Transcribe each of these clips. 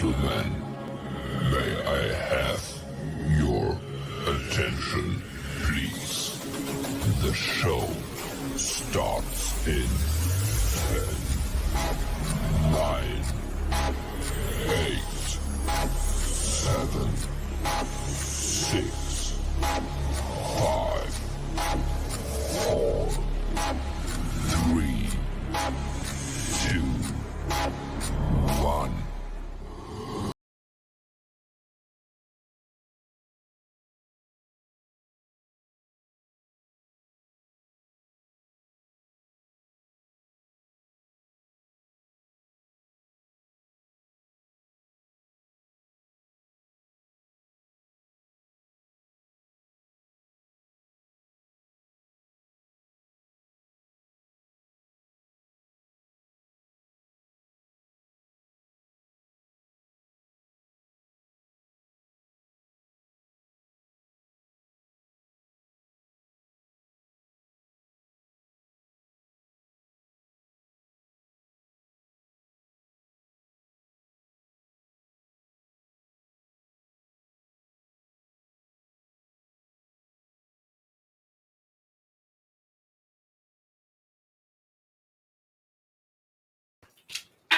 gentlemen, may I have your attention, please? The show starts in 10, 9, 8, 7, 6, 5, 4, 3, 2, 1.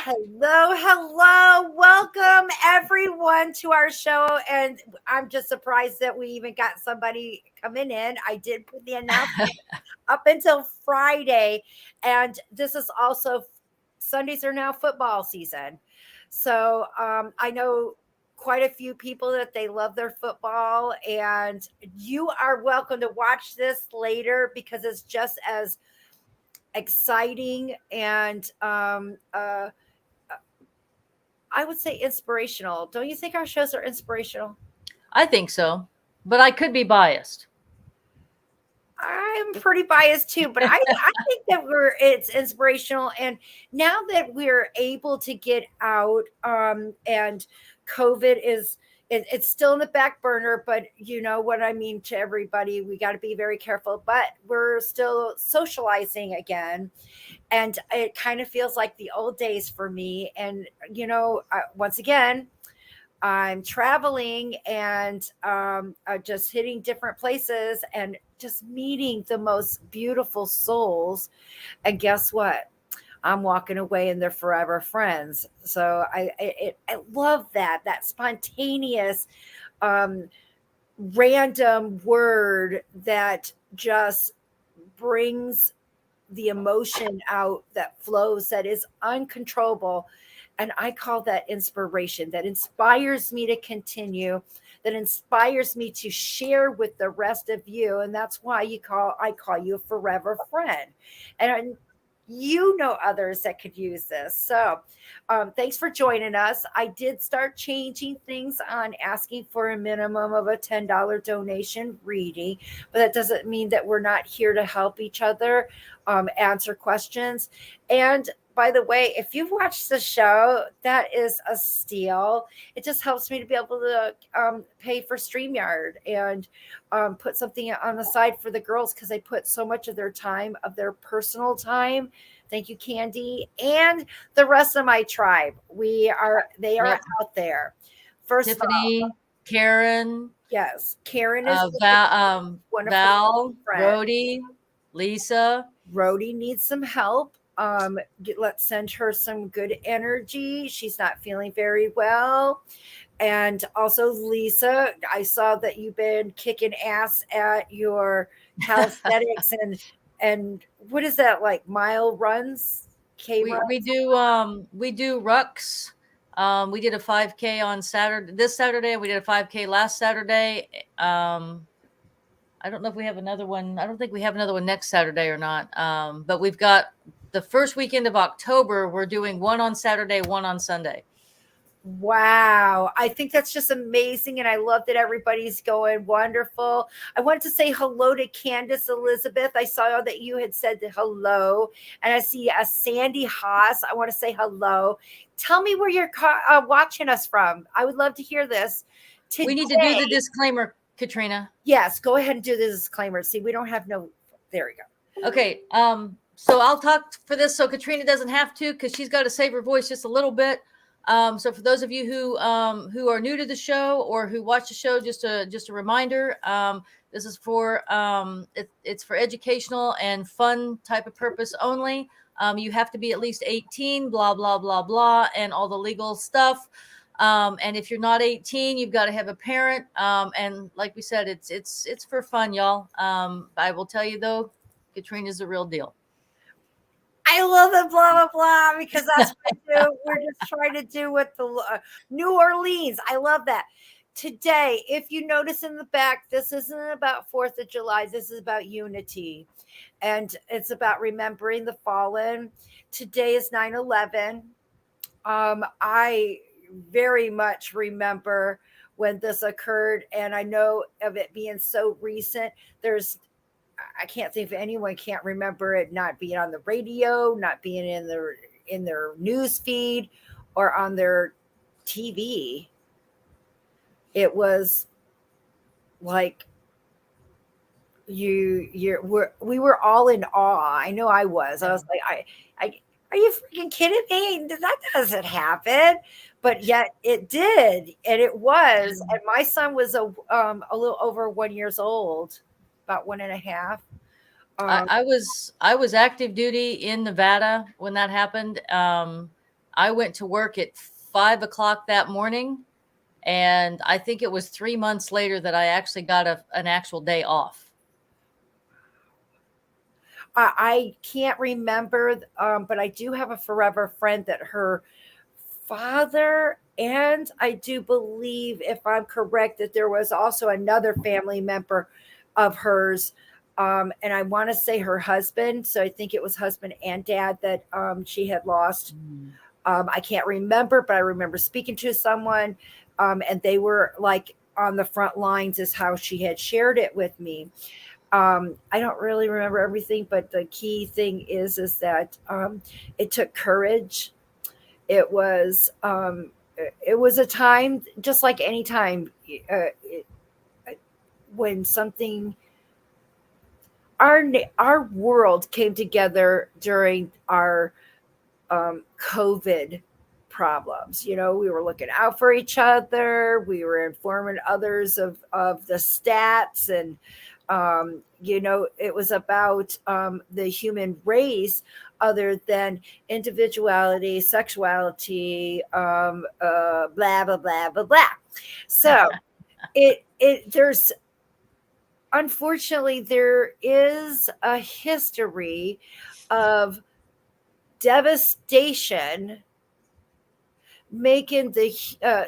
Hello. Welcome everyone to our show. And I'm just surprised that we even got somebody coming in. I did put the announcement up until Friday. And this is also Sundays are now football season. So I know quite a few people that they love their football. And you are welcome to watch this later because it's just as exciting and I would say inspirational. Don't you think our shows are inspirational? I think so, but I could be biased. I'm pretty biased too, but I think that it's inspirational. And now that we're able to get out, and COVID it's still in the back burner, but you know what I mean to everybody. We got to be very careful, but we're still socializing again. And it kind of feels like the old days for me. And, once again, I'm traveling and just hitting different places and just meeting the most beautiful souls. And guess what? I'm walking away and they're forever friends. So I love that spontaneous, random word that just brings the emotion out that flows, that is uncontrollable. And I call that inspiration, that inspires me to continue, that inspires me to share with the rest of you. And that's why I call you a forever friend. And you know others that could use this. So thanks for joining us. I did start changing things on asking for a minimum of a $10 donation reading, but that doesn't mean that we're not here to help each other, answer questions. And by the way, if you've watched the show, that is a steal. It just helps me to be able to pay for StreamYard and put something on the side for the girls because they put so much of their time, of their personal time. Thank you, Candy, and the rest of my tribe. They are out there. First, Tiffany, Karen. Yes, Karen is Val, Rhodey, Lisa. Rhodey needs some help. Let's send her some good energy. She's not feeling very well. And also Lisa, I saw that you've been kicking ass at your calisthenics and what is that, like mile runs? We do rucks. We did a 5K on this Saturday. We did a 5K last Saturday. I don't know if we have another one. I don't think we have another one next Saturday or not. But we've got the first weekend of October. We're doing one on Saturday, one on Sunday. Wow. I think that's just amazing. And I love that everybody's going wonderful. I wanted to say hello to Candace Elizabeth. I saw that you had said hello. And I see a Sandy Haas. I want to say hello. Tell me where you're watching us from. I would love to hear this. We need to do the disclaimer, Katrina. Yes, go ahead and do the disclaimer. See, we don't have there we go. Okay. So I'll talk for this so Katrina doesn't have to because she's got to save her voice just a little bit. So for those of you who are new to the show or who watch the show, just a reminder. This is for it's for educational and fun type of purpose only. You have to be at least 18, blah blah blah blah, and all the legal stuff. And if you're not 18, you've got to have a parent. And like we said, it's for fun, y'all. I will tell you though, Katrina's the real deal. I love the blah blah blah because that's what I do. We're just trying to do what the New Orleans. I love that. Today, if you notice in the back, this isn't about 4th of July. This is about unity, and it's about remembering the fallen. Today is 9/11. I very much remember when this occurred, and I know of it being so recent. I can't think of anyone can't remember it not being on the radio, not being in their news feed or on their TV. It was like we were all in awe. I know I was. I was like, I are you freaking kidding me? That doesn't happen. But yet it did, and it was. And my son was a little over 1 year old, about 1.5. I was active duty in Nevada when that happened. I went to work at 5 o'clock that morning, and I think it was 3 months later that I actually got an actual day off. I can't remember, but I do have a forever friend that her father, and I do believe, if I'm correct, that there was also another family member of hers, and I want to say her husband. So I think it was husband and dad that she had lost. I can't remember, but I remember speaking to someone, and they were like on the front lines, is how she had shared it with me. I don't really remember everything, but the key thing is that it took courage. It was a time, just like any time, when something, our world came together during our COVID problems. You know, we were looking out for each other. We were informing others of the stats, and you know, it was about the human race, other than individuality, sexuality, blah blah blah blah blah. So there's, unfortunately, there is a history of devastation, making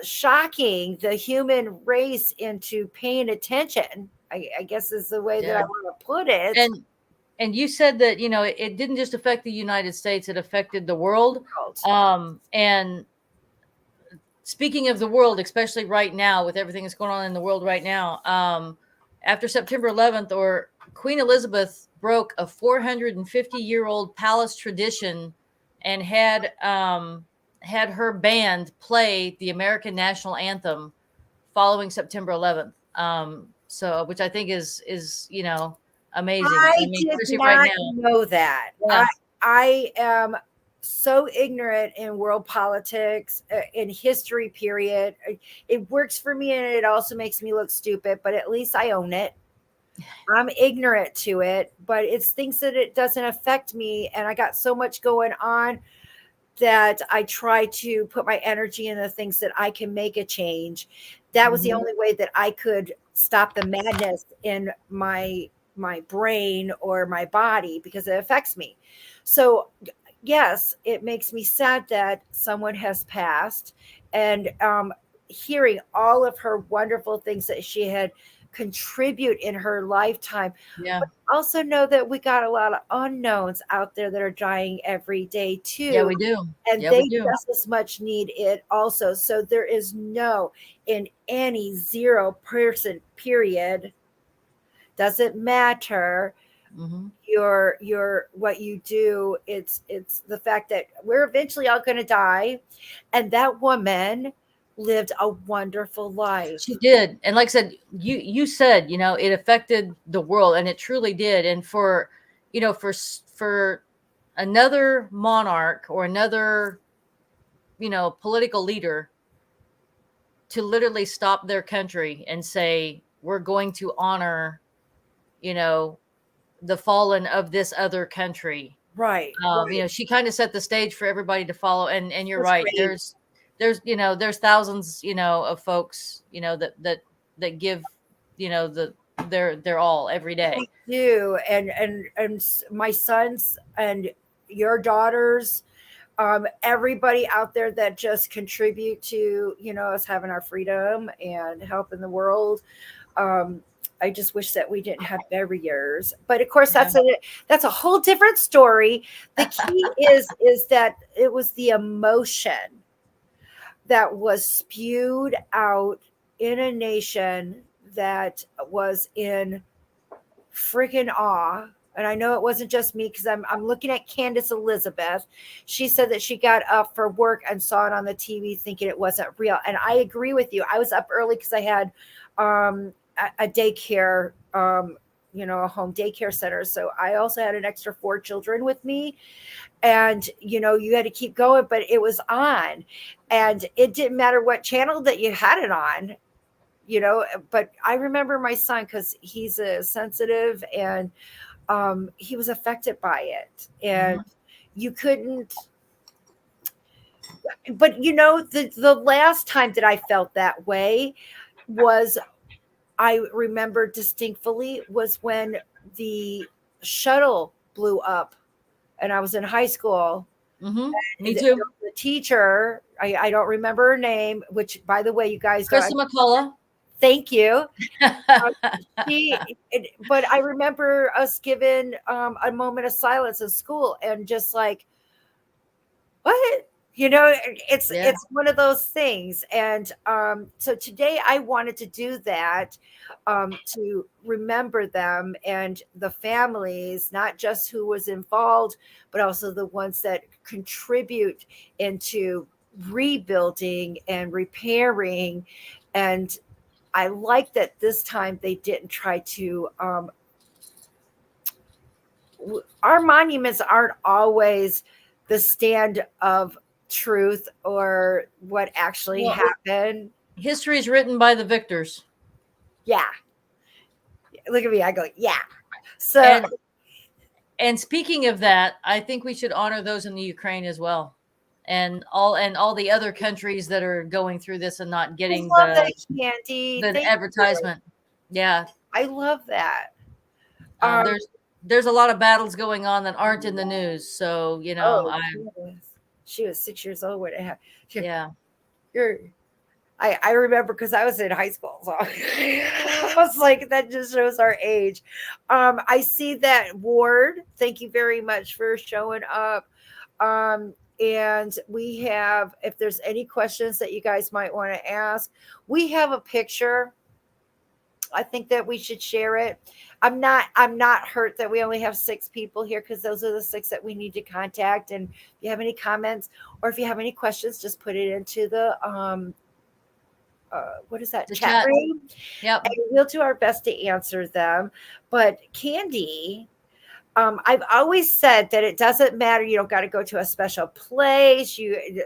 shocking the human race into paying attention, I guess is the way that I want to put it. And you said that, you know, it didn't just affect the United States, it affected the world. And speaking of the world, especially right now, with everything that's going on in the world right now, after September 11th, or Queen Elizabeth broke a 450-year-old palace tradition and had her band play the American national anthem following September 11th. So, which I think is, you know, amazing. I did not right know that. Yeah. I am so ignorant in world politics, in history, period. It works for me, and it also makes me look stupid, but at least I own it. I'm ignorant to it, but it's things that it doesn't affect me. And I got so much going on that I try to put my energy in the things that I can make a change. That was the only way that I could stop the madness in my brain or my body, because it affects me. So yes, it makes me sad that someone has passed, and hearing all of her wonderful things that she had contribute in her lifetime. Yeah. But also know that we got a lot of unknowns out there that are dying every day too. Yeah, we do. And they just as much need it also. So there is no, in any 0% period, doesn't matter your what you do. It's the fact that we're eventually all going to die, and that woman lived a wonderful life. She did. And like I said, you said, you know, it affected the world, and it truly did. And for, you know, for another monarch or another political leader to literally stop their country and say, we're going to honor, the fallen of this other country. Right. Right. She kind of set the stage for everybody to follow. And you're That's right. great. There's thousands, of folks, that give, their all every day. They do. And my sons and your daughters, everybody out there that just contribute to, us having our freedom and helping the world. I just wish that we didn't have barriers, but of course Yeah. that's a whole different story. The key is that it was the emotion that was spewed out in a nation that was in freaking awe. And I know it wasn't just me, because I'm looking at Candace Elizabeth. She said that she got up for work and saw it on the TV thinking it wasn't real. And I agree with you. I was up early because I had a daycare, a home daycare center. So I also had an extra 4 children with me. And, you had to keep going, but it was on. And it didn't matter what channel that you had it on. But I remember my son, because he's a sensitive, and he was affected by it, and you couldn't. But the last time that I felt that way was, I remember distinctly, was when the shuttle blew up, and I was in high school. Me too. The teacher, I don't remember her name, which, by the way, you guys, Krista McCullough. Thank you. But I remember us given a moment of silence in school, and just like, what? It's one of those things. And so today I wanted to do that, to remember them and the families, not just who was involved, but also the ones that contribute into rebuilding and repairing. And I like that this time they didn't try to. Our monuments aren't always the stand of truth or what actually happened. History is written by the victors. Yeah. Look at me. I go, yeah. So, and speaking of that, I think we should honor those in the Ukraine as well. And all the other countries that are going through this and not getting the advertisement. Yeah. I love that. There's a lot of battles going on that aren't in the news. So, she was 6 years old when it happened. Yeah. I remember, because I was in high school. So I was like, that just shows our age. I see that, Ward. Thank you very much for showing up. And we have, if there's any questions that you guys might want to ask, we have a picture. I think that we should share it. I'm not hurt that we only have 6 people here, because those are the 6 that we need to contact. And if you have any comments, or if you have any questions, just put it into the what is that, chat room? Yep. And we'll do our best to answer them. But Candy, I've always said that it doesn't matter. You don't got to go to a special place.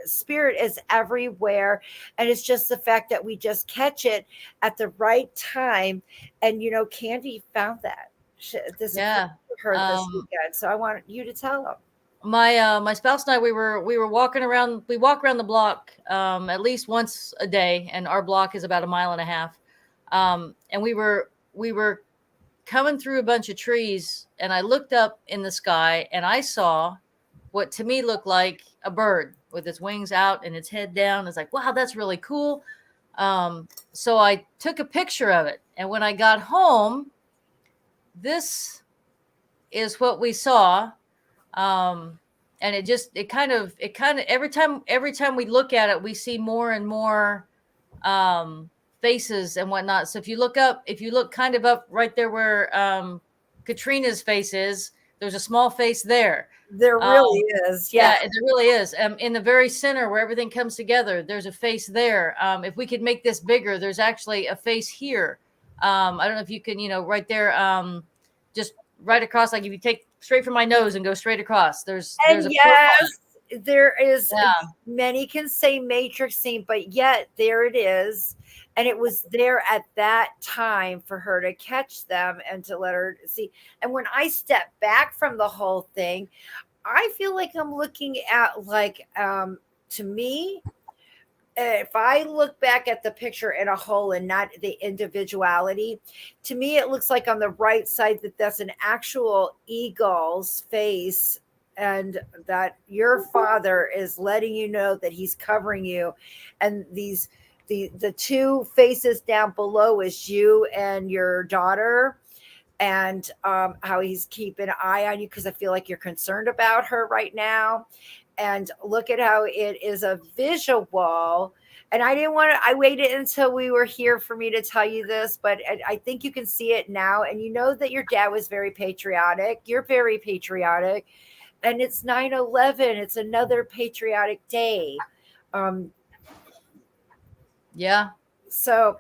Spirit is everywhere. And it's just the fact that we just catch it at the right time. And, Candy found that. Her this weekend. So I want you to tell them. My spouse and I, we were walking around. We walk around the block at least once a day, and our block is about 1.5 miles. And we were coming through a bunch of trees, and I looked up in the sky, and I saw what to me looked like a bird with its wings out and its head down. It's like, wow, that's really cool. So I took a picture of it, and when I got home, this is what we saw. And it kind of every time we look at it, we see more and more faces and whatnot. So if you look kind of up right there where Katrina's face is, there's a small face there. There really is. Yeah, there really is. In the very center where everything comes together, there's a face there. If we could make this bigger, there's actually a face here. I don't know if you can, right there, just right across, like if you take straight from my nose and go straight across, there's a yes, there is Yeah. many can say matrix scene, but yet there it is. And it was there at that time for her to catch them and to let her see. And when I step back from the whole thing, I feel like I'm looking at like to me, if I look back at the picture in a whole and not the individuality, to me it looks like on the right side that that's an actual eagle's face, and that your father is letting you know that he's covering you, and the two faces down below is you and your daughter, and how he's keeping an eye on you because I feel like you're concerned about her right now. And look at how it is a visual. And I didn't want to, I waited until we were here for me to tell you this, but I think you can see it now. And you know that your dad was very patriotic. You're very patriotic. And it's 9/11. It's another patriotic day. Um, Yeah. so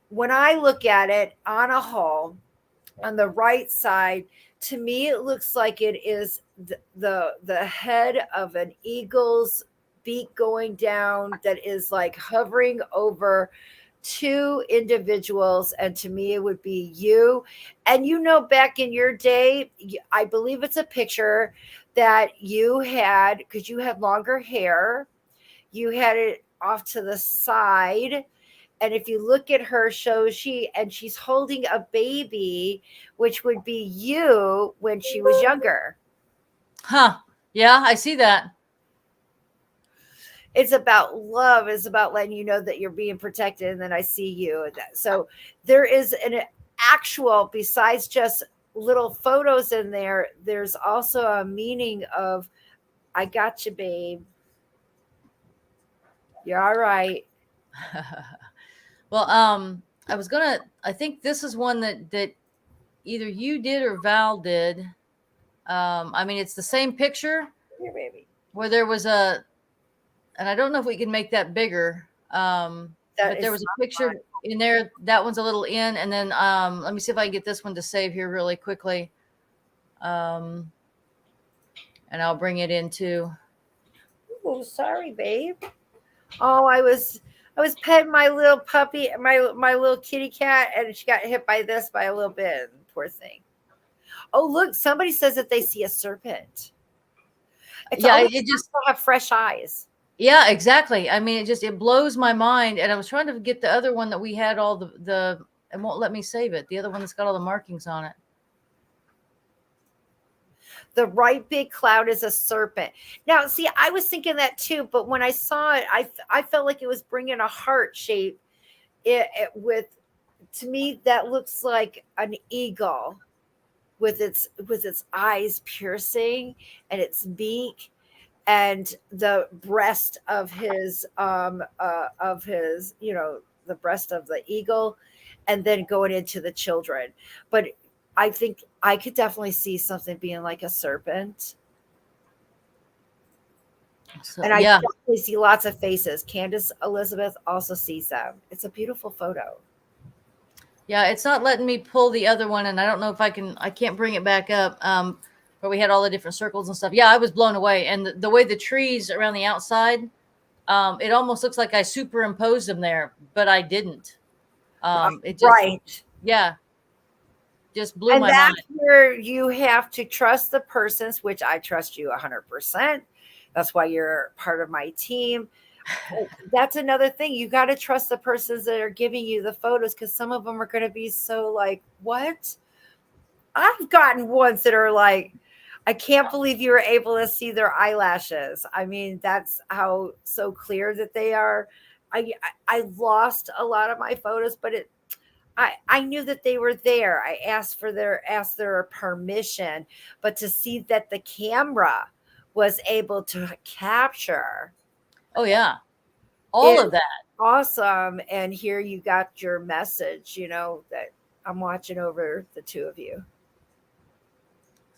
when I look at it on a whole, on the right side, to me it looks like it is the head of an eagle's beak going down that is like hovering over two individuals, and to me it would be you. And you know, back in your day, I believe it's a picture that you had, because you had longer hair, you had it off to the side, and if you look at her, she's holding a baby, which would be you when she was younger. Huh. Yeah, I see that. It's about love. It's about letting you know that you're being protected, and then I see you. So there is an actual, besides just little photos in there, there's also a meaning of, I got you, babe. You're all right. Well, I think this is one that either you did or Val did. I mean, it's the same picture Here, baby. where there was and I don't know if we can make that bigger. But there was a picture in there. That one's a little in, and then let me see if I can get this one to save here really quickly. And I'll bring it into. Oh, sorry, babe. Oh, I was petting my little puppy, my little kitty cat, and she got hit by this by a little bit. Poor thing. Oh, look, somebody says that they see a serpent. It's Yeah, always it just. have fresh eyes. Yeah, exactly. I mean, it blows my mind. And I was trying to get the other one that we had all the it won't let me save it. The other one that's got all the markings on it. The right big cloud is a serpent. Now, see, I was thinking that too, but when I saw it, I felt like it was bringing a heart shape. With, to me, that looks like an eagle with its eyes piercing and its beak, and the breast of his, the breast of the eagle, and then going into the children. But I think I could definitely see something being like a serpent. So, And I yeah. definitely see lots of faces. Candace Elizabeth also sees them. It's a beautiful photo. Yeah, it's not letting me pull the other one, and I don't know if I can't bring it back up. Where we had all the different circles and stuff. Yeah, I was blown away. And the way the trees around the outside, it almost looks like I superimposed them there, but I didn't. It just, Right. yeah, just blew And my that's mind. where you have to trust the persons, which I trust you 100%. That's why you're part of my team. That's another thing. You got to trust the persons that are giving you the photos, because some of them are going to be so like, what? I've gotten ones that are like, I can't believe you were able to see their eyelashes. I mean, that's how so clear that they are. I lost a lot of my photos, but I knew that they were there. I asked their permission, but to see that the camera was able to capture, Oh yeah, all of that. awesome. And here you got your message, that I'm watching over the two of you.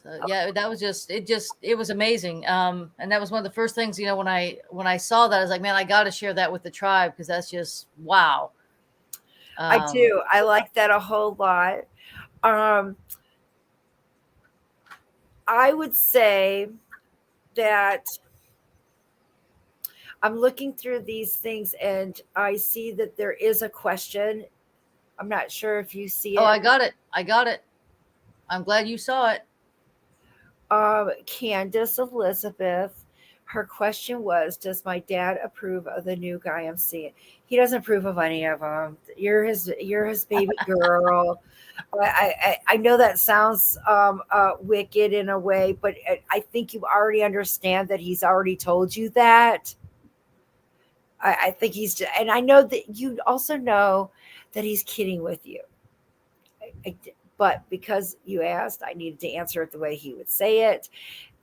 So yeah, that was it was amazing. And that was one of the first things, when I saw that, I was like, man, I got to share that with the tribe, because that's just wow. I do. I like that a whole lot. I would say that I'm looking through these things and I see that there is a question. I'm not sure if you see Oh, it. I got it. I got it. I'm glad you saw it. Candace Elizabeth, her question was, "Does my dad approve of the new guy I'm seeing?" He doesn't approve of any of them. You're his baby girl. I know that sounds wicked in a way, but I think you already understand that he's already told you that. I think and I know that you also know that he's kidding with you. I, but because you asked, I needed to answer it the way he would say it,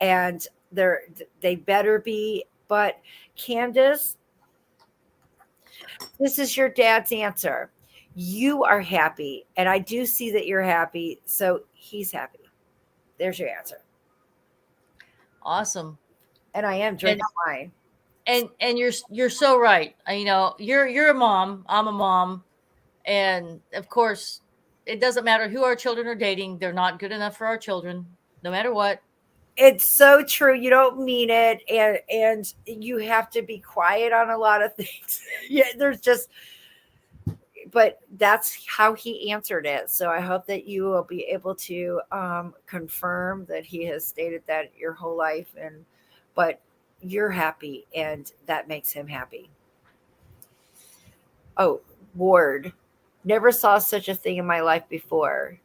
and they better be. But Candace, this is your dad's answer. You are happy, and I do see that you're happy, so he's happy. There's your answer. Awesome. And I am And drinking wine. and you're so right. You know, you're a mom. I'm a mom, and of course, it doesn't matter who our children are dating. They're not good enough for our children, no matter what. It's so true. You don't mean it, and you have to be quiet on a lot of things. Yeah, there's just, but that's how he answered it. So I hope that you will be able to confirm that he has stated that your whole life, and but you're happy, and that makes him happy. Oh, Ward, never saw such a thing in my life before.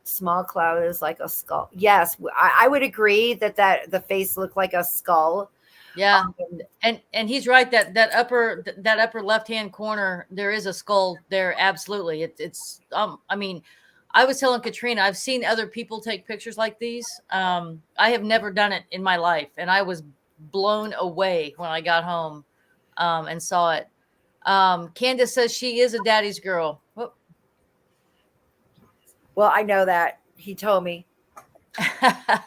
Small cloud is like a skull. Yes, I would agree that the face looked like a skull. Yeah, Um, and he's right that upper left hand corner there is a skull there. Absolutely, it's I mean, I was telling Katrina I've seen other people take pictures like these. I have never done it in my life, and I was blown away when I got home and saw it. Candace says she is a daddy's girl. Whoop. well, I know that he told me. I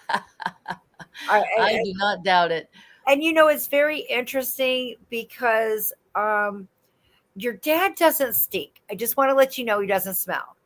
I, do not doubt it. and it's very interesting because your dad doesn't stink. I just want to let you know he doesn't smell.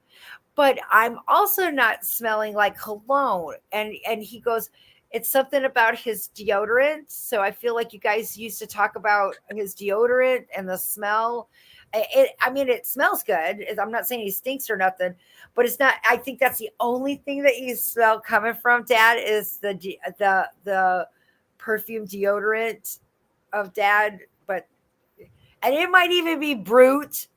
But I'm also not smelling like cologne. And he goes, it's something about his deodorant. So I feel like you guys used to talk about his deodorant and the smell. I mean, it smells good. I'm not saying he stinks or nothing, but it's not. I think that's the only thing that you smell coming from Dad is the perfume deodorant of Dad. But and it might even be brute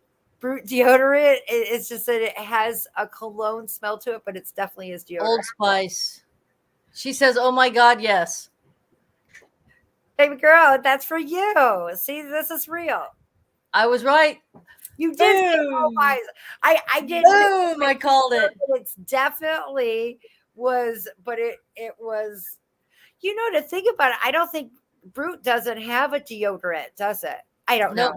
deodorant. It's just that it has a cologne smell to it, but it's definitely his deodorant. Old Spice. She says, "Oh my God, yes." Baby girl, that's for you. See, this is real. I was right. You did say, oh Boom. my. I did. Boom. I called it. It's definitely was, but it was. To think about it, I don't think Brute doesn't have a deodorant, does it? I don't No, know,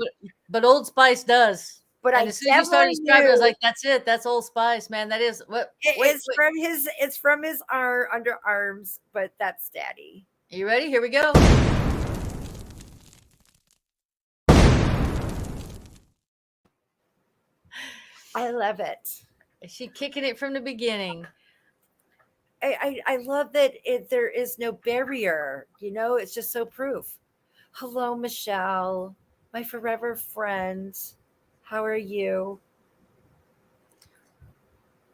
but Old Spice does. but And I as soon as you started definitely describing it, I was knew like, that's it. That's Old Spice, man. That is what wait, it's wait. from his. It's from his underarms, but that's Daddy. Are you ready? Here we go. I love it. Is she kicking it from the beginning? I love that there is no barrier. It's just so proof. Hello, Michelle, my forever friend. How are you?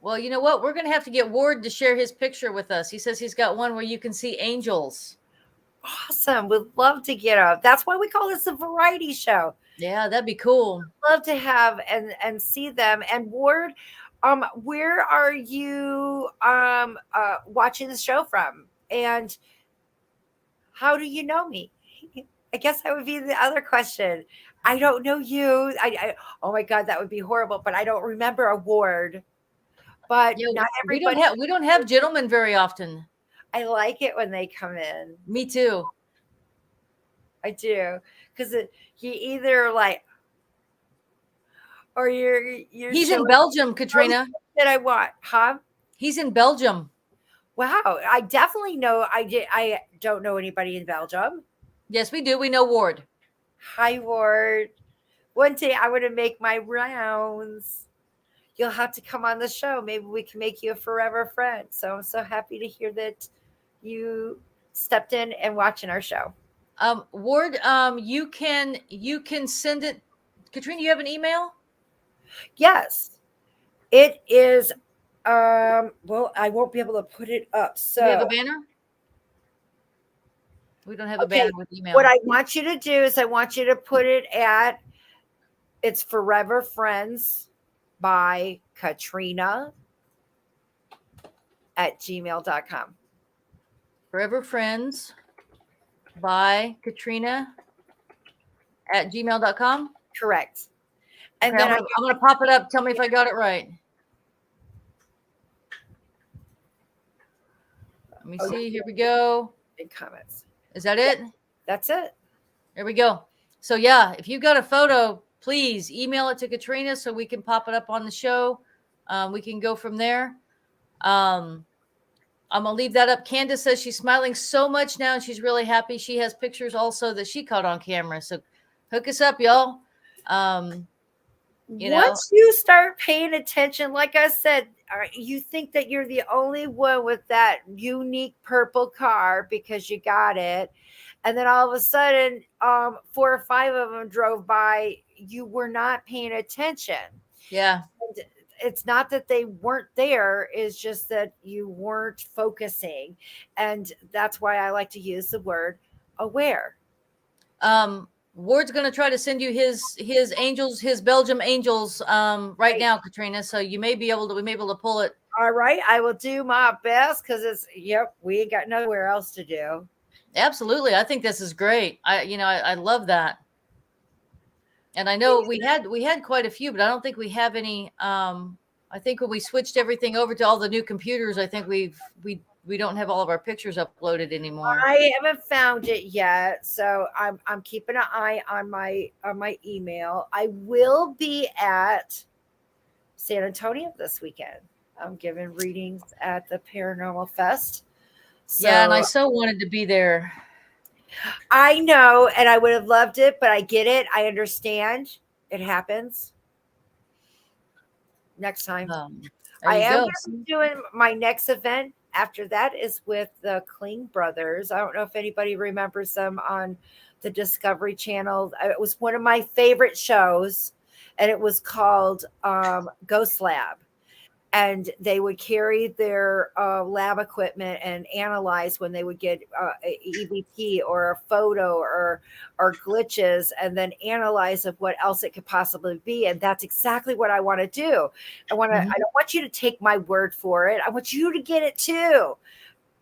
Well, you know what? We're going to have to get Ward to share his picture with us. He says he's got one where you can see angels. Awesome. Would love to get up. That's why we call this a variety show. Yeah, that'd be cool. Love to have and see them. And Ward, where are you watching the show from? And how do you know me? I guess that would be the other question. I don't know you. Oh my God, that would be horrible. But I don't remember a Ward. But Yeah, not we don't everybody. have gentlemen very often. I like it when they come in. Me too. I do, because you either like, or you're He's in showing Belgium, Katrina. that I want, huh? He's in Belgium. Wow, I definitely know. I don't know anybody in Belgium. Yes, we do. We know Ward. Hi, Ward. One day I want to make my rounds. You'll have to come on the show. Maybe we can make you a forever friend. So I'm so happy to hear that you stepped in and watching our show. Ward, you can send it. Katrina, you have an email? Yes, it is. Well, I won't be able to put it up. Do we have a So, banner? We don't have a okay, banner with email. what I want you to do is I want you to put it at, it's Forever Friends by Katrina at gmail.com. Forever Friends by Katrina at gmail.com. Correct. And Okay, then I'm gonna pop it up. Tell me if I got it right. Let me see. Here we go. in comments. Is that it? That's it. There we go. So yeah, if you got a photo, please email it to Katrina so we can pop it up on the show. We can go from there. I'm gonna leave that up. Candace says she's smiling so much now and she's really happy. She has pictures also that she caught on camera. So hook us up, y'all. Once you start paying attention, like I said, you think that you're the only one with that unique purple car because you got it. And then all of a sudden, 4 or 5 of them drove by. You were not paying attention. Yeah. And it's not that they weren't there. It's just that you weren't focusing. And that's why I like to use the word aware. Ward's going to try to send you his angels, his Belgium angels, right now, Katrina. So we may be able to pull it. All right. I will do my best because we ain't got nowhere else to do. Absolutely. I think this is great. I love that. And I know we had quite a few, but I don't think we have any. I think when we switched everything over to all the new computers, I think we don't have all of our pictures uploaded anymore. I haven't found it yet, so I'm keeping an eye on my email. I will be at San Antonio this weekend. I'm giving readings at the Paranormal Fest. So, yeah, and I so wanted to be there. I know, and I would have loved it, but I get it. I understand. It happens. Next time. I am doing my next event. After that is with the Kling brothers. I don't know if anybody remembers them on the Discovery Channel. It was one of my favorite shows, and it was called Ghost Lab. And they would carry their lab equipment and analyze when they would get EVP or a photo or glitches, and then analyze of what else it could possibly be. And that's exactly what I want to do. I don't want you to take my word for it. I want you to get it too.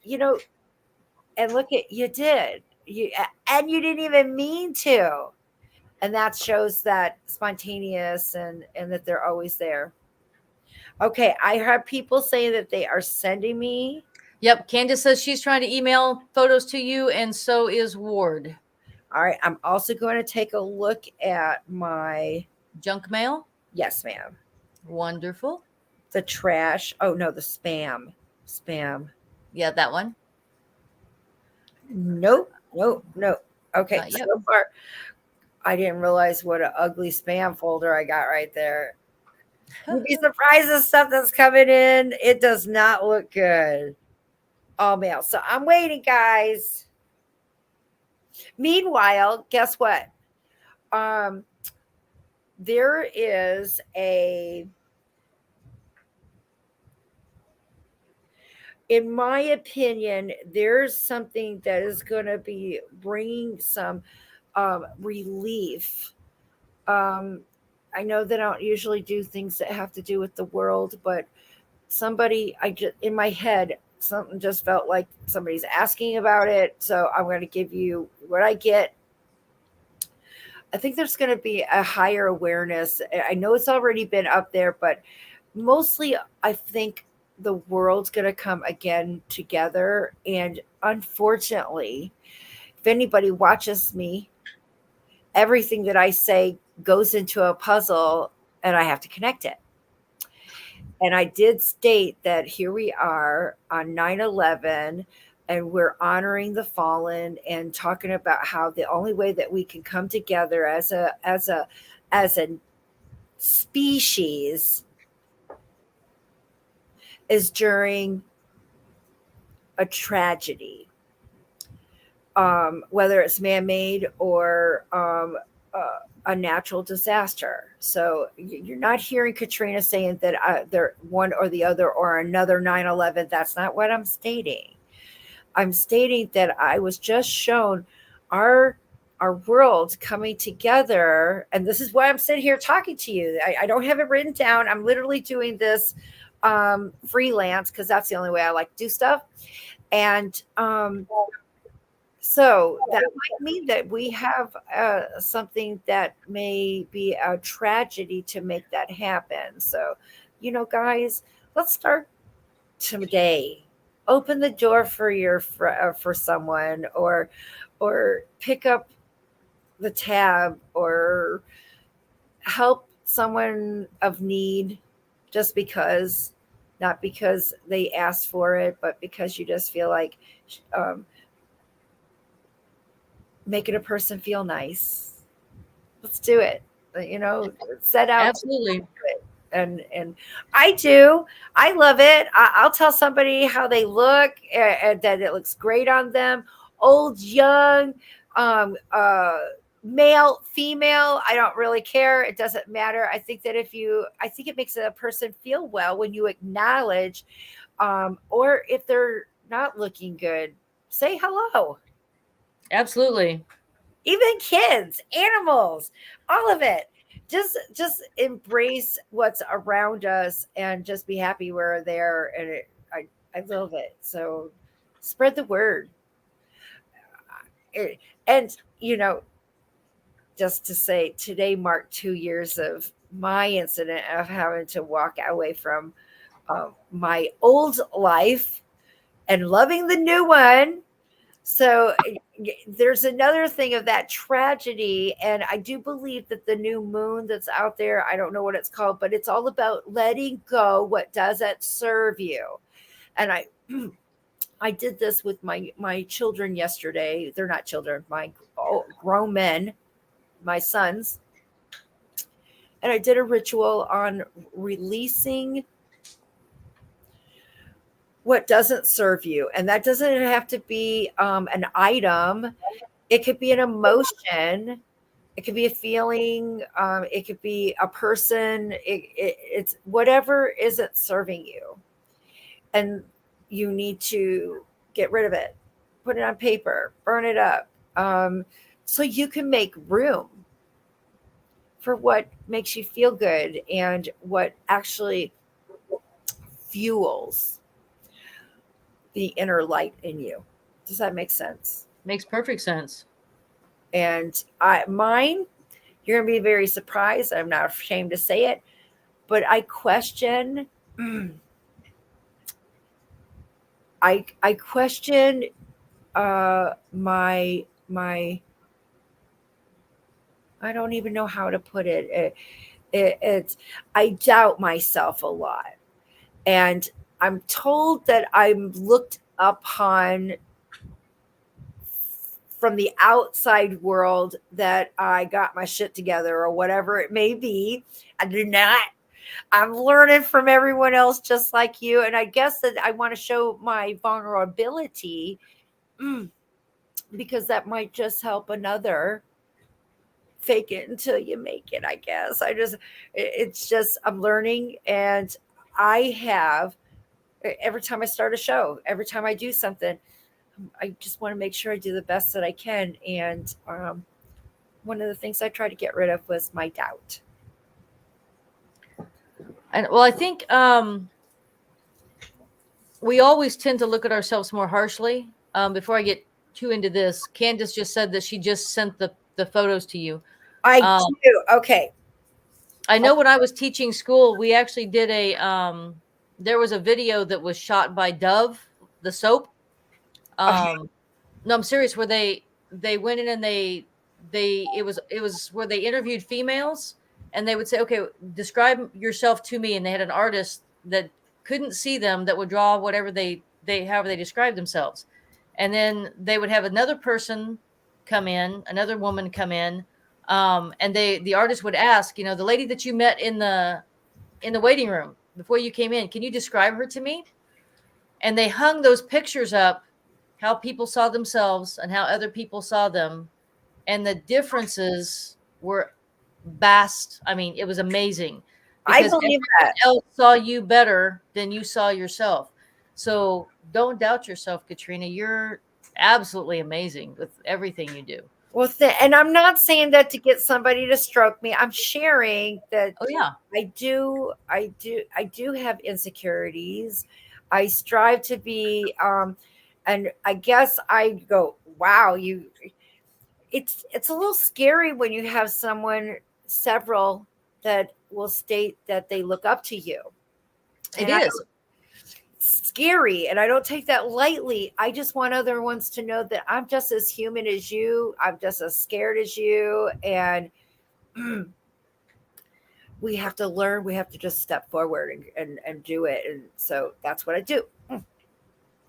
And look at you did. And you didn't even mean to. And that shows that spontaneous and that they're always there. Okay, I have people saying that they are sending me. Yep, Candace says she's trying to email photos to you, and so is Ward. All right, I'm also going to take a look at my junk mail. Yes, ma'am. Wonderful. The trash. Oh, no, the spam. Yeah, that one. Nope. Okay, so far, I didn't realize what an ugly spam folder I got right there. You'd be surprised at stuff that's coming in. It does not look good. All mail. So I'm waiting, guys. Meanwhile, guess what? There is in my opinion, there's something that is going to be bringing some relief. I know that I don't usually do things that have to do with the world, but in my head, something just felt like somebody's asking about it. So I'm going to give you what I get. I think there's going to be a higher awareness. I know it's already been up there, but mostly I think the world's going to come again together. And unfortunately, if anybody watches me, everything that I say goes into a puzzle and I have to connect it. And I did state that here we are on 9/11 and we're honoring the fallen and talking about how the only way that we can come together as a species is during a tragedy. whether it's man-made or a natural disaster. So you're not hearing Katrina saying that they're one or the other or another 9/11. That's not what I'm stating. I'm stating that I was just shown our our world coming together, and this is why I'm sitting here talking to you. I don't have it written down. I'm literally doing this freelance because that's the only way I like to do stuff. And so that might mean that we have something that may be a tragedy to make that happen. So, guys, let's start today. Open the door for for someone, or pick up the tab, or help someone of need, just because, not because they asked for it, but because you just feel like um, making a person feel nice. Let's do it. Set out to Absolutely. do it. And I do. I love it. I'll tell somebody how they look, and that it looks great on them. Old, young, um, uh, male, female. I don't really care. It doesn't matter. I think it makes a person feel well when you acknowledge, or if they're not looking good, say hello. Absolutely. Even kids, animals, all of it. Just embrace what's around us and just be happy we're there. And I love it. So spread the word. And just to say, today marked 2 years of my incident of having to walk away from my old life and loving the new one. So there's another thing of that tragedy. And I do believe that the new moon that's out there, I don't know what it's called, but it's all about letting go what doesn't serve you. And I did this with my children yesterday. They're not children, my grown men, my sons. And I did a ritual on releasing what doesn't serve you. And that doesn't have to be an item. It could be an emotion. It could be a feeling. It could be a person. It's whatever isn't serving you. And you need to get rid of it, put it on paper, burn it up, so you can make room for what makes you feel good and what actually fuels the inner light in you. Does that make sense? Makes perfect sense. And mine, you're going to be very surprised. I'm not ashamed to say it, but I question. I question my. I don't even know how to put it. It's I doubt myself a lot, and I'm told that I'm looked upon from the outside world, that I got my shit together or whatever it may be. I do not. I'm learning from everyone else just like you. And I guess that I want to show my vulnerability, because that might just help another. Fake it until you make it, I guess. It's just, I'm learning. And I have, every time I start a show, every time I do something, I just want to make sure I do the best that I can. And one of the things I tried to get rid of was my doubt. And well, I think we always tend to look at ourselves more harshly. Before I get too into this, Candace just said that she just sent the photos to you. I do. Okay. I know when I was teaching school, we actually did there was a video that was shot by Dove, the soap. No, I'm serious. Where they went in and it was where they interviewed females, and they would say, okay, describe yourself to me. And they had an artist that couldn't see them that would draw whatever however they described themselves. And then they would have another person come in, another woman come in. And the artist would ask, the lady that you met in the waiting room before you came in, can you describe her to me? And they hung those pictures up how people saw themselves and how other people saw them, and the differences were vast. I mean, it was amazing I because believe everyone that. else saw you better than you saw yourself. So don't doubt yourself, Katrina. You're absolutely amazing with everything you do. Well, and I'm not saying that to get somebody to stroke me. I'm sharing that Oh yeah. I do have insecurities. I strive to be, and I guess I go, wow, it's a little scary when you have several that will state that they look up to you. It And is. it's scary, and I don't take that lightly. I just want other ones to know that I'm just as human as you. I'm just as scared as you, and we have to learn. We have to just step forward and do it. And so that's what I do.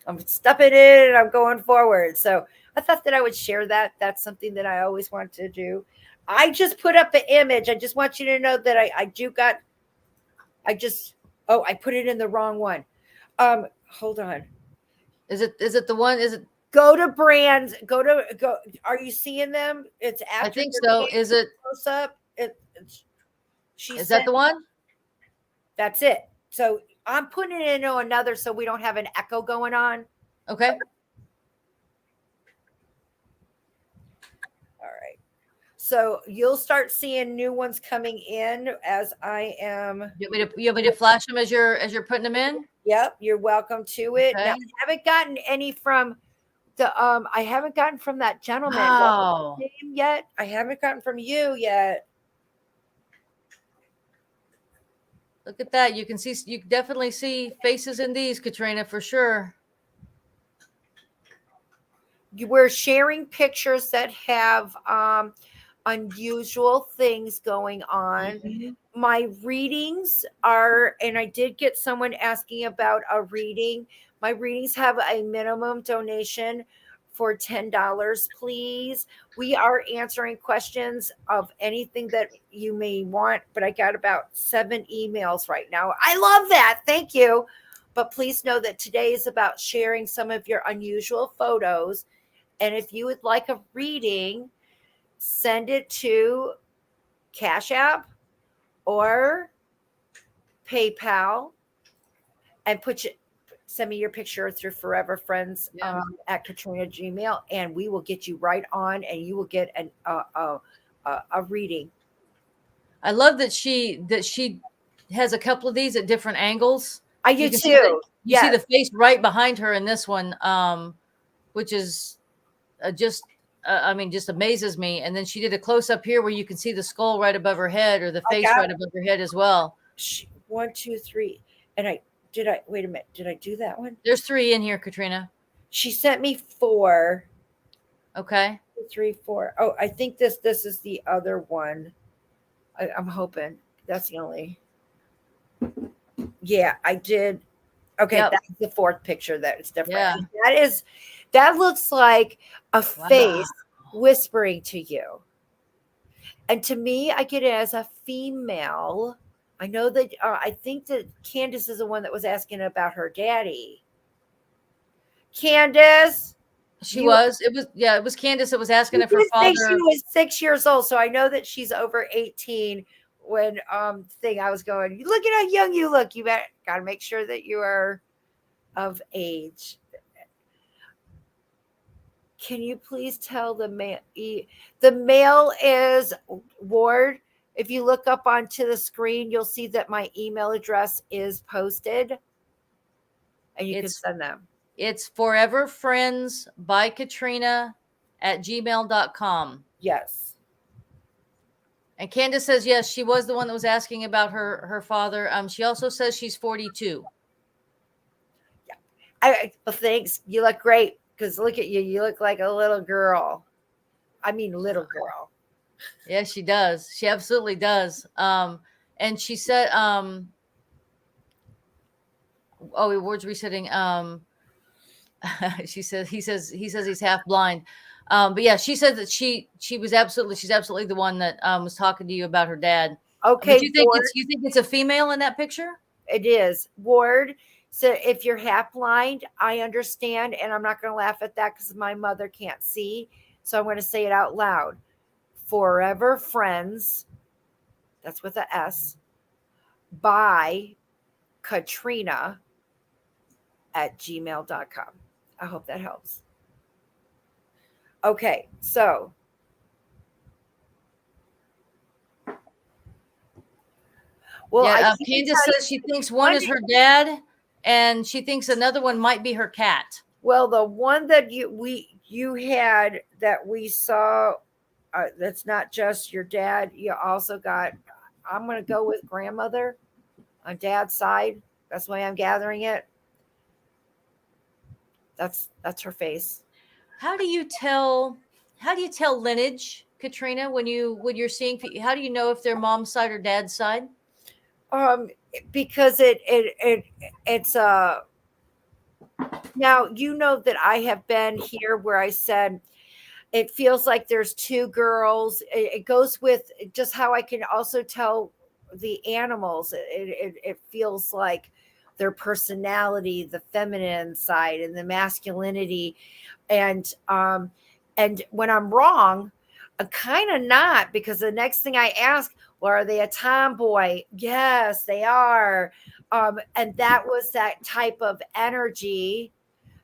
I'm stepping in and I'm going forward. So I thought that I would share that. That's something that I always want to do. I just put up an image. I just want you to know that I put it in the wrong one. Hold on. Is it the one? Is it? Go to brands. Go. Are you seeing them? It's I after think your so. name Is it? close up. She Is that sent. the one? That's it. So I'm putting it into another so we don't have an echo going on. Okay. All right. So you'll start seeing new ones coming in as I am. You want me to flash them as you're putting them in? Yep, you're welcome to it. Okay. Now I haven't gotten any from I haven't gotten from that gentleman. Wow. What's his name yet. I haven't gotten from you yet. Look at that. You can definitely see faces in these, Katrina, for sure. We're sharing pictures that have unusual things going on. Mm-hmm. My readings are, and I did get someone asking about a reading. My readings have a minimum donation for $10, please. We are answering questions of anything that you may want, but I got about 7 emails right now. I love that. Thank you. But please know that today is about sharing some of your unusual photos. And if you would like a reading, send it to Cash App or PayPal and send me your picture through Forever Friends at Katrina Gmail, and we will get you right on, and you will get a reading. I love that she has a couple of these at different angles. I do too. You see the face right behind her in this one, which is just amazes me. And then she did a close up here where you can see the skull right above her head, or the face right above her head as well. 1, 2, 3, and wait a minute. Did I do that one? There's 3 in here, Katrina. She sent me 4. Okay. 2, 3, 4. Oh, I think this is the other one. I'm hoping that's the only. Yeah, I did. Okay, that's the 4th picture that is different. Yeah. That looks like a face whispering to you. And to me, I get it as a female. I know that I think that Candace is the one that was asking about her daddy. Candace. It was Candace that was asking if her father. She was 6 years old, so I know that she's over 18. When I was going, look at how young you look. You got to make sure that you are of age. Can you please tell the male? The male is Ward. If you look up onto the screen, you'll see that my email address is posted, and you can send them. It's Forever Friends by Katrina at gmail.com. Yes. And Candace says, yes, she was the one that was asking about her father. She also says she's 42. Yeah. Well, thanks. You look great, because look at you. You look like a little girl. I mean, little girl. Yeah, she does. She absolutely does. And she said, words resetting. He says he's half blind. But yeah, she said that she's absolutely the one that was talking to you about her dad. Okay. But you think it's a female in that picture? It is. Ward, So if you're half blind, I understand, and I'm not going to laugh at that because my mother can't see. So I'm going to say it out loud. Forever Friends, that's with a S, by Katrina at gmail.com. I hope that helps. Okay, so well, I Yeah, can Candace tell says she thinks one one. is her dad, and she thinks another one might be her cat. Well, the one that you had that we saw, that's not just your dad. You also got. I'm going to go with grandmother on dad's side. That's why I'm gathering it. That's her face. How do you tell? How do you tell lineage, Katrina, when you're seeing? How do you know if they're mom's side or dad's side? Um, because it's now you know that I have been here where I said it feels like there's two girls. It goes with just how I can also tell the animals. It feels like their personality, the feminine side and the masculinity, and and when I'm wrong, I'm kind of not, because the next thing I ask, well, are they a tomboy? Yes, they are. And that was that type of energy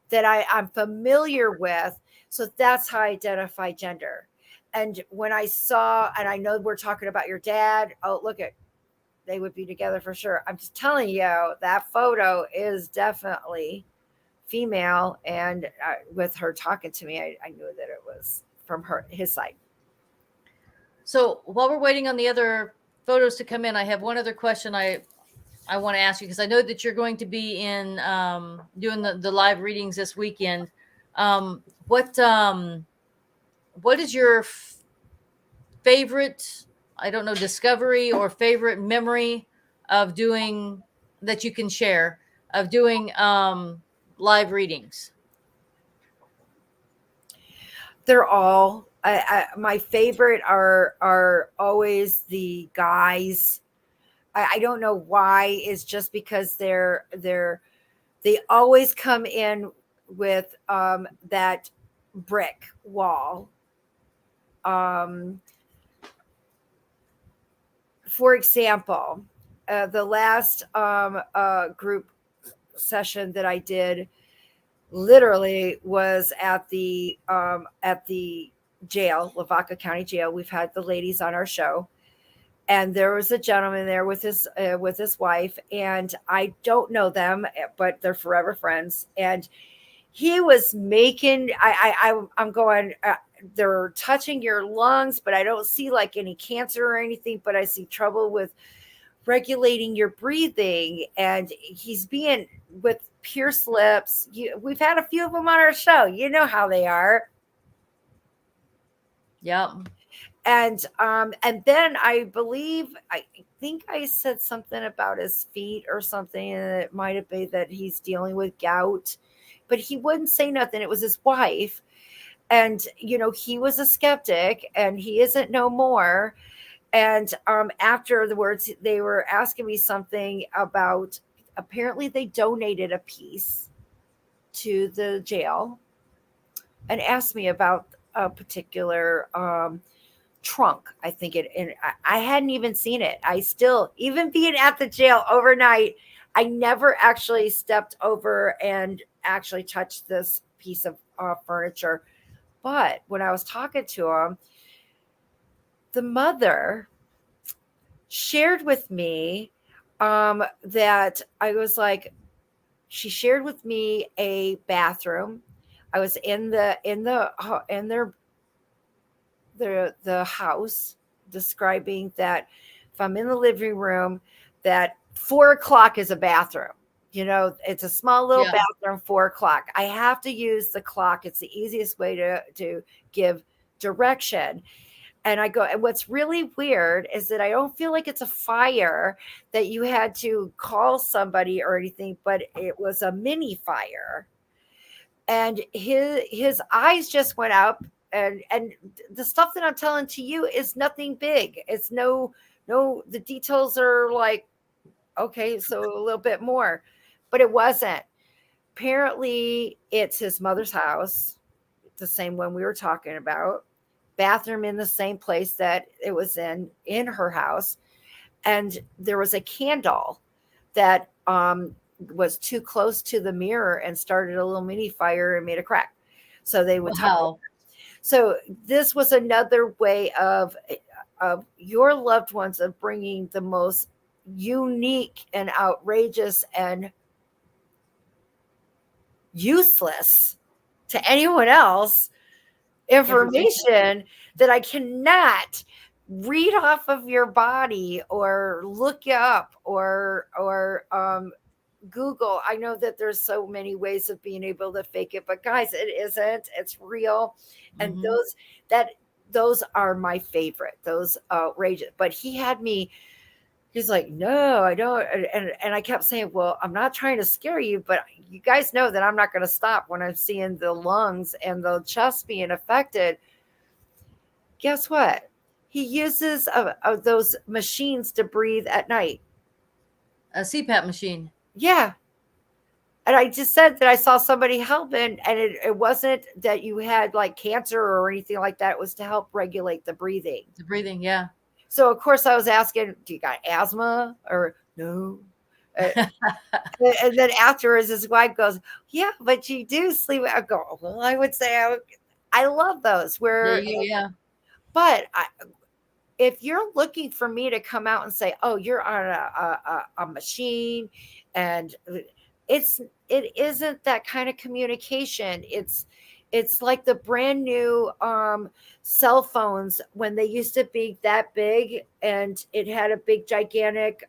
that I'm familiar with. So that's how I identify gender. And when I saw, and I know we're talking about your dad, oh, look at, they would be together for sure. I'm just telling you, that photo is definitely female. And with her talking to me, I knew that it was from his side. So while we're waiting on the other photos to come in, I have one other question I want to ask you, because I know that you're going to be in doing the live readings this weekend. Um, what um, what is your favorite, I don't know, discovery or favorite memory of doing, that you can share, of doing live readings? They're all my favorite are always the guys. I don't know why. It's just because they always come in with that brick wall. Um, for example, the last group session that I did literally was at the jail, Lavaca County Jail. We've had the ladies on our show, and there was a gentleman there with his wife, and I don't know them, but they're forever friends. And he was making, I'm going, they're touching your lungs, but I don't see like any cancer or anything, but I see trouble with regulating your breathing. And he's being with pierced lips. We've had a few of them on our show. You know how they are. Yep. And then I think I said something about his feet or something, and it might have been that he's dealing with gout, but he wouldn't say nothing. It was his wife. And he was a skeptic, and he isn't no more. And after the words, they were asking me something about, apparently they donated a piece to the jail, and asked me about a particular trunk. I think it, and I hadn't even seen it. I still, even being at the jail overnight, I never actually stepped over and actually touched this piece of furniture. But when I was talking to him, the mother shared with me that I was like, she shared with me a bathroom. I was in the house, describing that if I'm in the living room, that 4 o'clock is a bathroom. It's a small little Yeah. bathroom, 4 o'clock. I have to use the clock. It's the easiest way to give direction. And I go, and what's really weird is that I don't feel like it's a fire that you had to call somebody or anything, but it was a mini fire. And his eyes just went up, and the stuff that I'm telling to you is nothing big. It's no, the details are like, okay, so a little bit more. but it wasn't. Apparently, it's his mother's house, the same one we were talking about. Bathroom in the same place that it was in her house, and there was a candle that was too close to the mirror and started a little mini fire and made a crack. So they would talk. Wow. So this was another way of your loved ones of bringing the most unique and outrageous and useless to anyone else information that I cannot read off of your body or look you up or Google. I know that there's so many ways of being able to fake it, but guys, it isn't. It's real. And those are my favorite. Those outrageous. But he had me. He's like, no, I don't. And I kept saying, well, I'm not trying to scare you, but you guys know that I'm not going to stop when I'm seeing the lungs and the chest being affected. Guess what? He uses those machines to breathe at night. A CPAP machine. Yeah. And I just said that I saw somebody helping, and it wasn't that you had like cancer or anything like that. It was to help regulate the breathing. The breathing, yeah. So, of course, I was asking, do you got asthma or no? And then afterwards, his wife goes, yeah, but you do sleep. I go, well, I would say I love those where, Yeah. but if you're looking for me to come out and say, oh, you're on a machine, and it isn't that kind of communication. It's like the brand new cell phones when they used to be that big and it had a big gigantic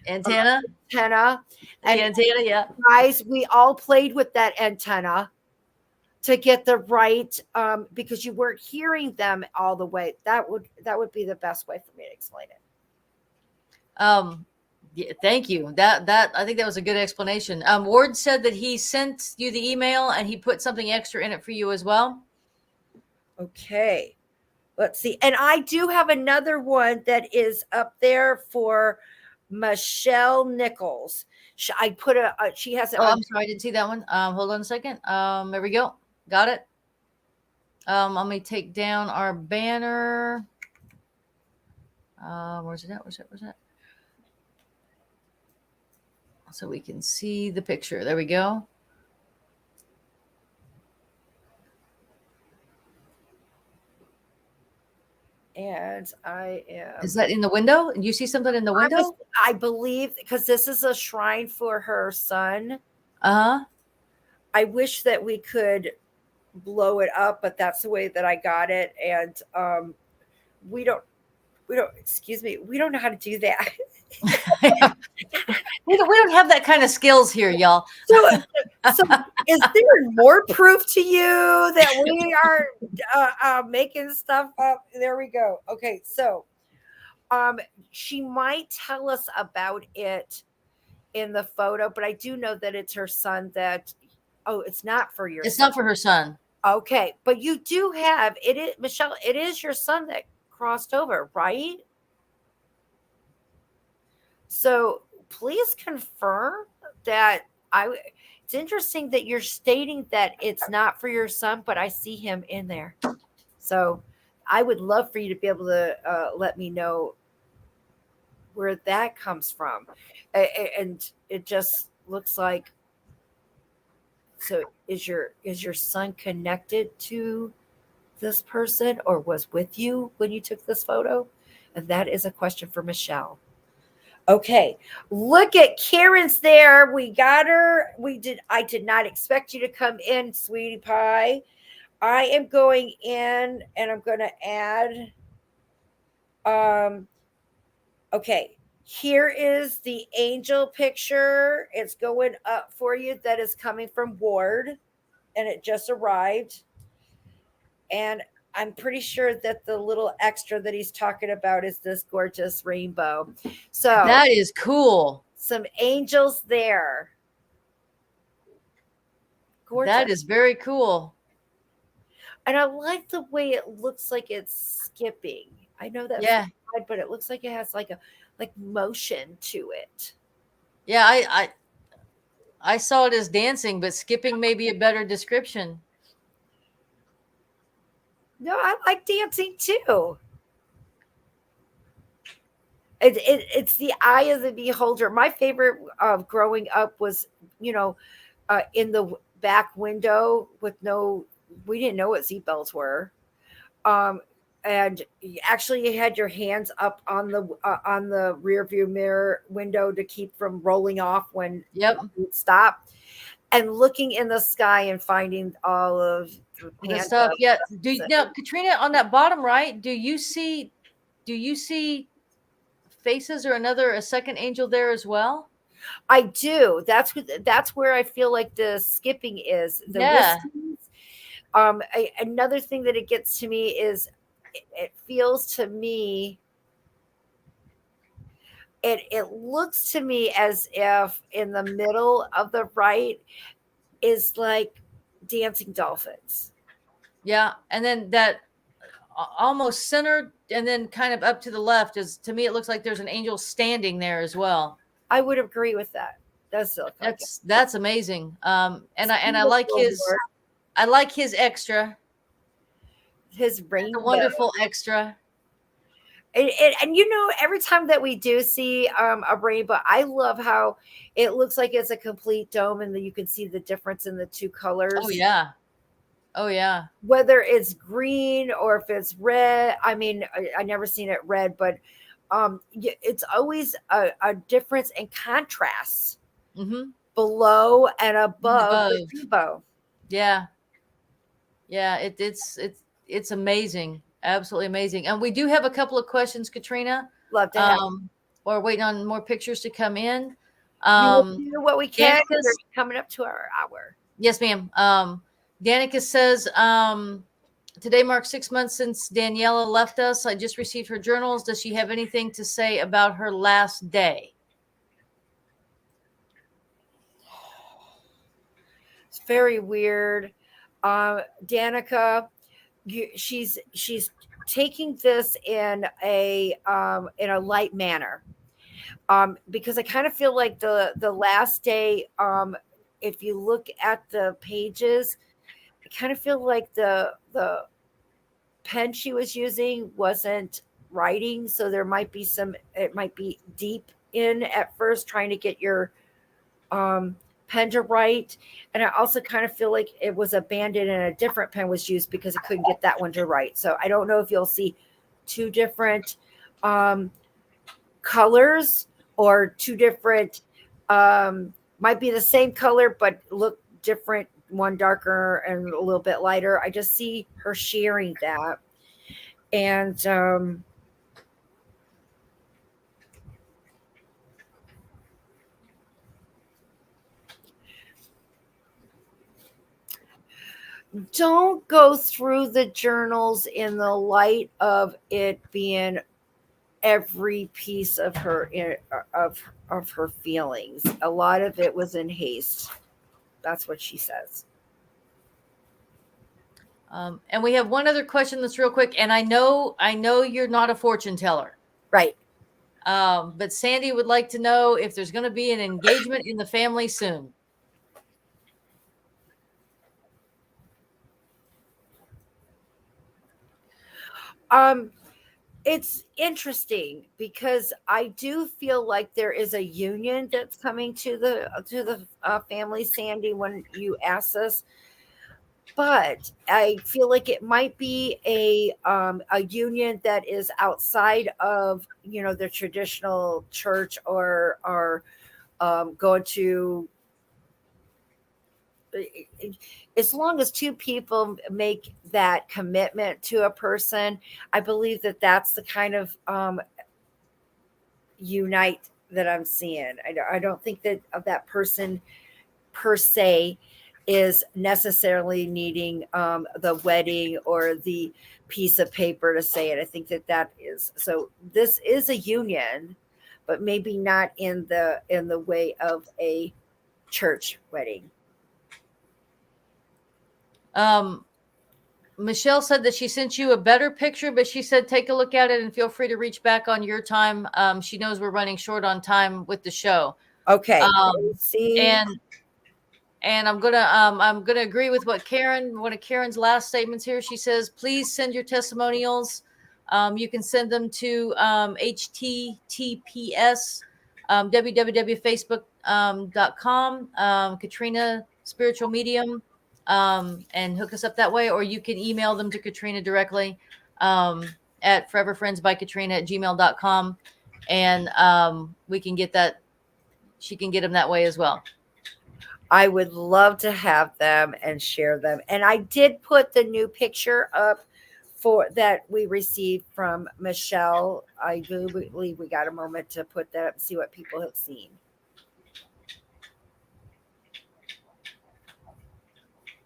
Antenna. And Antenna, yeah. guys, we all played with that antenna to get the right because you weren't hearing them all the way. That would be the best way for me to explain it. Yeah, thank you. That I think that was a good explanation. Ward said that he sent you the email and he put something extra in it for you as well. Okay, let's see. And I do have another one that is up there for Michelle Nichols. I put she has it. Oh, I'm sorry, I didn't see that one. Hold on a second. There we go. Got it. Let me take down our banner. Where's it at? Where's that? So we can see the picture. There we go. And I am. Is that in the window? You see something in the window? I believe because this is a shrine for her son. Uh-huh. I wish that we could blow it up, but that's the way that I got it. And we don't excuse me, we don't know how to do that. we don't have that kind of skills here, y'all. So is there more proof to you that we are making stuff up? There we go. Okay, so she might tell us about it in the photo, but I do know that it's her son that it's not for your it's son. Not for her son. Okay, but you do have it, Michelle, it is your son that crossed over, right? So please confirm that it's interesting that you're stating that it's not for your son, but I see him in there. So I would love for you to be able to let me know where that comes from. And it just looks like, so is your son connected to this person or was with you when you took this photo? And that is a question for Michelle. Okay, look at Karen's there. We got her. I did not expect you to come in, sweetie pie. I am going in and I'm going to add. Okay, here is the angel picture. It's going up for you. That is coming from Ward, and it just arrived. And I'm pretty sure that the little extra that he's talking about is this gorgeous rainbow. So that is cool. Some angels there. Gorgeous. That is very cool. And I like the way it looks like it's skipping. I know that's yeah, but it looks like it has like motion to it. Yeah, I saw it as dancing, but skipping may be a better description. No, I like dancing too. It's the eye of the beholder. My favorite of growing up was, you know, in the back window with no, we didn't know what seatbelts were. Um, and actually you had your hands up on the rear view mirror window to keep from rolling off when Yep. you stop, and looking in the sky and finding all of the The panda. stuff. Yeah. Do you now, Katrina, on that bottom right, do you see faces or a second angel there as well? I do. That's where I feel like the skipping is. The Yeah. whiskies. Another thing that it gets to me is it feels to me, it looks to me as if in the middle of the right is like dancing dolphins. Yeah. And then that almost centered and then kind of up to the left is, to me, it looks like there's an angel standing there as well. I would agree with that. Does look like it. That's amazing. And I Beautiful, like his extra, his the rainbow. wonderful extra. And you know, every time that we do see a rainbow, I love how it looks like it's a complete dome, and you can see the difference in the two colors. Oh yeah. Oh yeah. Whether it's green or if it's red. I mean, I never seen it red, but it's always a difference in contrast Mm-hmm. below and above Above. the rainbow. Yeah. Yeah. It's amazing. Absolutely amazing. And we do have a couple of questions, Katrina. Love to have. We're waiting on more pictures to come in. We will do what we can. Danicus, We're coming up to our hour. yes, ma'am. Danica says, today marks 6 months since Daniela left us. I just received her journals. Does she have anything to say about her last day? It's very weird. Danica, she's taking this in a light manner, because I kind of feel like the last day, if you look at the pages, I kind of feel like the pen she was using wasn't writing, so there might be it might be deep in at first trying to get your pen to write. And I also kind of feel like it was abandoned and a different pen was used because it couldn't get that one to write. So I don't know if you'll see two different colors or two different, might be the same color but look different, one darker and a little bit lighter. I just see her sharing that. And don't go through the journals in the light of it being every piece of her of her feelings. A lot of it was in haste. That's what she says. And we have one other question that's real quick. And I know you're not a fortune teller, Right. but Sandy would like to know if there's going to be an engagement in the family soon. It's interesting because I do feel like there is a union that's coming to the family, Sandy, when you ask this. But I feel like it might be a union that is outside of, you know, the traditional church or going to, as long as two people make that commitment to a person, I believe that that's the kind of unite that I'm seeing. I don't think that that person per se is necessarily needing the wedding or the piece of paper to say it. I think that is, so this is a union, but maybe not in the way of a church wedding. Michelle said that she sent you a better picture, but she said take a look at it and feel free to reach back on your time. She knows we're running short on time with the show. Okay. See, And And I'm gonna agree with what one of Karen's last statements here. She says, please send your testimonials. You can send them to https www.facebook.com Katrina Spiritual Medium, and hook us up that way, or you can email them to Katrina directly at foreverfriendsbykatrina@gmail.com, and we can get that. She can get them that way as well. I would love to have them and share them. And I did put the new picture up for that we received from Michelle. I do believe we got a moment to put that up and see what people have seen.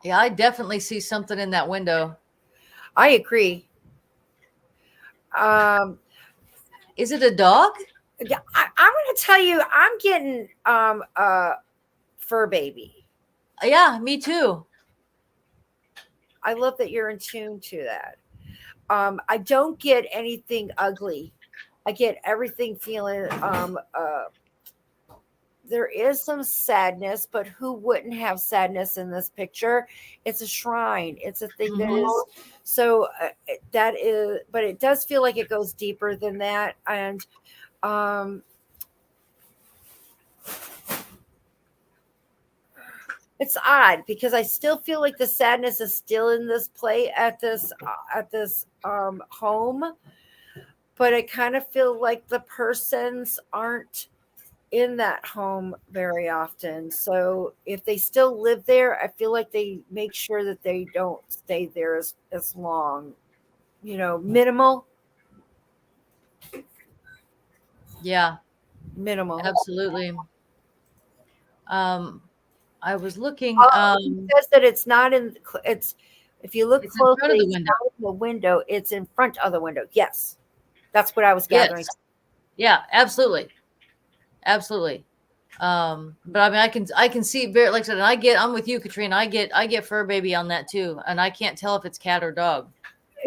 Yeah, I definitely see something in that window. I agree. Is it a dog? Yeah, I'm going to tell you, I'm getting a fur baby. Yeah, me too. I love that you're in tune to that. I don't get anything ugly. I get everything feeling. There is some sadness, but who wouldn't have sadness in this picture? It's a shrine. It's a thing that is so. That is, but it does feel like it goes deeper than that, and it's odd because I still feel like the sadness is still in this play at this home, but I kind of feel like the persons aren't in that home very often. So if they still live there, I feel like they make sure that they don't stay there as long. Minimal. Yeah, Minimal. absolutely. I was looking. It says that it's not in. It's if you look It's in front of closely, the it's window. not in the window. It's in front of the window. Yes, that's what I was gathering. Yes. Yeah, absolutely, absolutely. But I mean, I can see very, like I said, and I'm with you, Katrina. I get fur baby on that too, and I can't tell if it's cat or dog.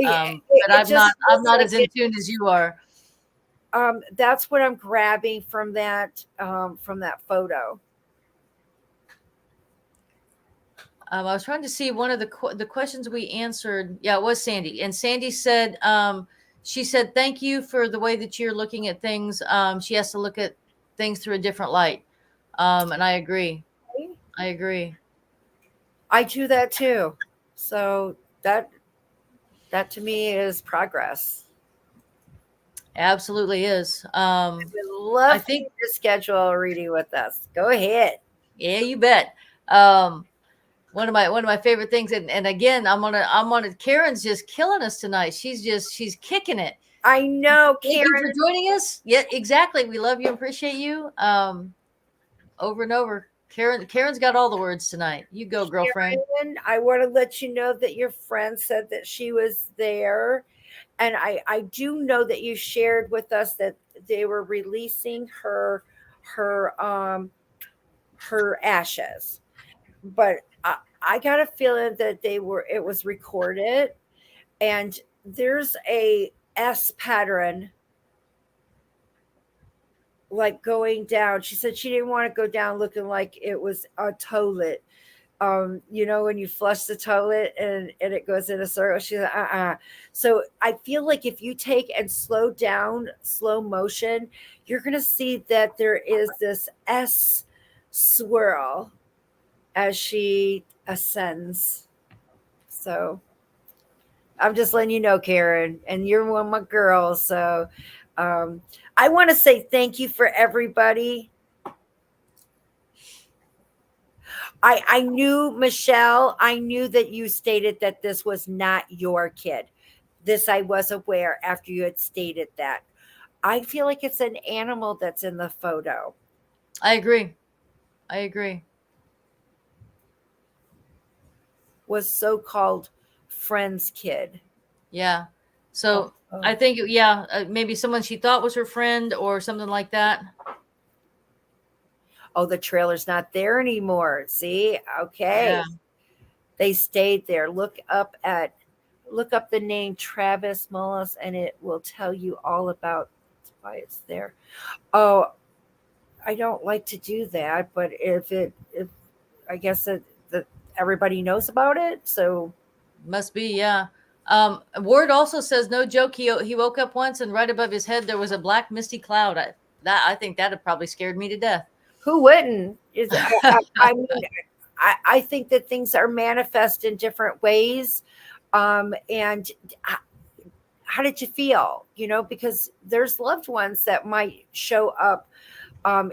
But I'm not as in tune as you are. That's what I'm grabbing from that photo. I was trying to see one of the questions we answered. Yeah, it was Sandy, and Sandy said, she said, "Thank you for the way that you're looking at things." She has to look at things through a different light, and I agree. I agree. I do that too. So that to me is progress. Absolutely is. I would love for you to schedule a reading with us. Go ahead. Yeah, you bet. One of my favorite things, and again, I'm on it. Karen's just killing us tonight. She's kicking it. I know, Thank Karen. you for joining us. Yeah, exactly. We love you and appreciate you. Over and over. Karen's got all the words tonight. You go, girlfriend. Karen, I want to let you know that your friend said that she was there. And I do know that you shared with us that they were releasing her ashes. But I got a feeling that it was recorded, and there's a S pattern like going down. She said she didn't want to go down looking like it was a toilet. When you flush the toilet and it goes in a circle. She's like, So I feel like if you take and slow down, slow motion, you're going to see that there is this S swirl as she ascends. So I'm just letting you know, Karen, and you're one of my girls. So I want to say thank you for everybody. I knew, Michelle, I knew that you stated that this was not your kid. This I was aware after you had stated that. I feel like it's an animal that's in the photo. I agree. Was so-called friend's kid. Yeah. So I think, maybe someone she thought was her friend or something like that. Oh, the trailer's not there anymore. See? Okay. Yeah. They stayed there. Look up the name Travis Mullis and it will tell you all about why it's there. Oh, I don't like to do that, but if I guess that everybody knows about it. So Must be, yeah. Ward also says, no joke, he woke up once and right above his head there was a black misty cloud. I think that had probably scared me to death. who wouldn't? I mean, I think that things are manifest in different ways. And how did you feel? Because there's loved ones that might show up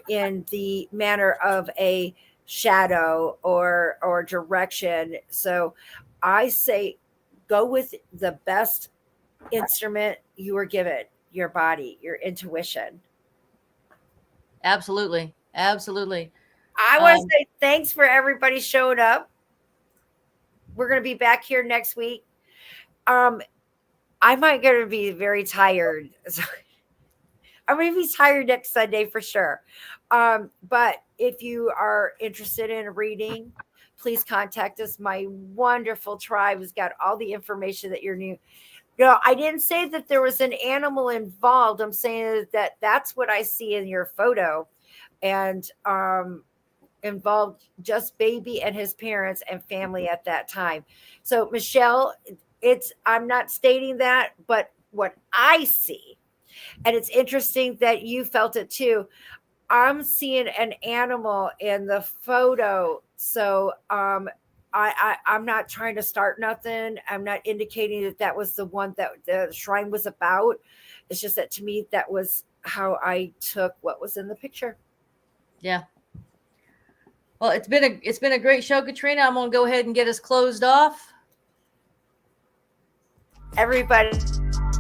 in the manner of a shadow or direction. So I say go with the best instrument you were given, your body, your intuition. Absolutely. Absolutely. I want to say thanks for everybody showing up. We're going to be back here next week. I might going to be very tired. So I'm going to be tired next Sunday for sure. But if you are interested in reading, please contact us. My wonderful tribe has got all the information that you're new. I didn't say that there was an animal involved. I'm saying that that's what I see in your photo, and involved just baby and his parents and family at that time. So Michelle, I'm not stating that, but what I see, and it's interesting that you felt it too. I'm seeing an animal in the photo. So I'm not trying to start nothing. I'm not indicating that that was the one that the shrine was about. It's just that to me, that was how I took what was in the picture. Yeah. Well, it's been a great show, Katrina. I'm gonna go ahead and get us closed off. Everybody